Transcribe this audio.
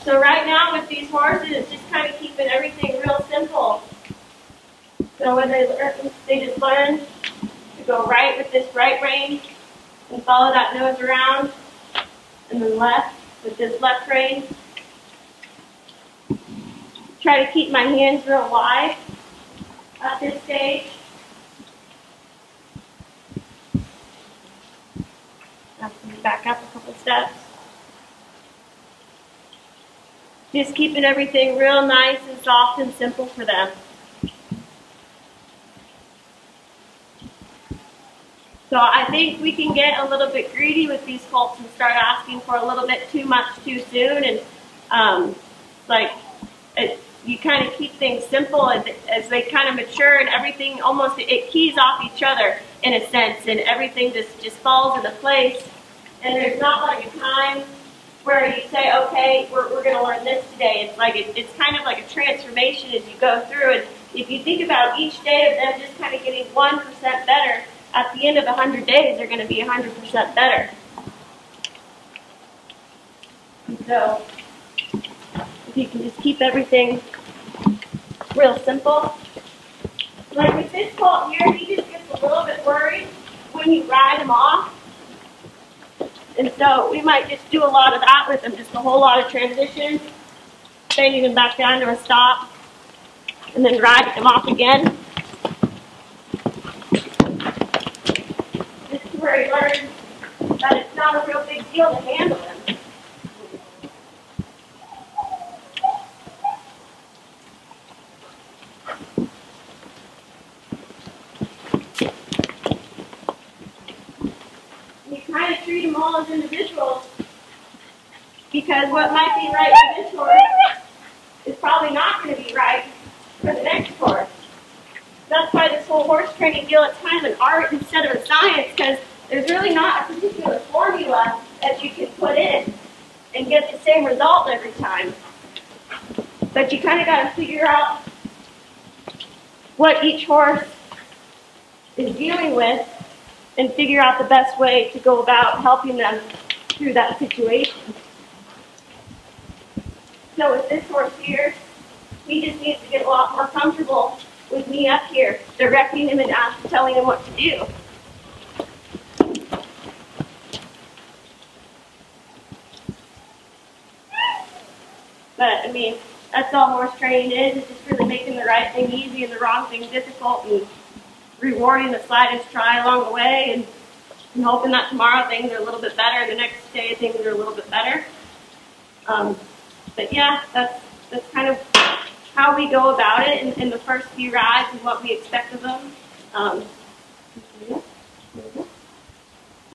So right now with these horses, it's just kind of keeping everything real simple. So when they just learn to go right with this right rein and follow that nose around, and then left with this left rein. Try to keep my hands real wide at this stage. Back up a couple steps. Just keeping everything real nice and soft and simple for them. So I think we can get a little bit greedy with these colts and start asking for a little bit too much too soon, and you kind of keep things simple as they kind of mature, and everything almost it keys off each other in a sense, and everything just falls into place. And there's not like a time where you say, okay, we're going to learn this today. It's like it's kind of like a transformation as you go through. And if you think about each day of them just kind of getting 1% better, at the end of 100 days, they're going to be 100% better. And so if you can just keep everything real simple. Like with this colt here, he just gets a little bit worried when you ride him off. And so we might just do a lot of that with him, just a whole lot of transitions, banging him back down to a stop, and then riding him off again. This is where he learns that it's not a real big deal to handle him. Kind of treat them all as individuals, because what might be right for this horse is probably not going to be right for the next horse. That's why this whole horse training deal, it's kind of an art instead of a science, because there's really not a particular formula that you can put in and get the same result every time. But you kind of got to figure out what each horse is dealing with and figure out the best way to go about helping them through that situation. So with this horse here, he just needs to get a lot more comfortable with me up here, directing him and telling him what to do. But I mean, that's all horse training is just really making the right thing easy and the wrong thing difficult, and rewarding the slightest try along the way, and hoping that tomorrow things are a little bit better, and the next day things are a little bit better. But yeah, that's kind of how we go about it in the first few rides and what we expect of them.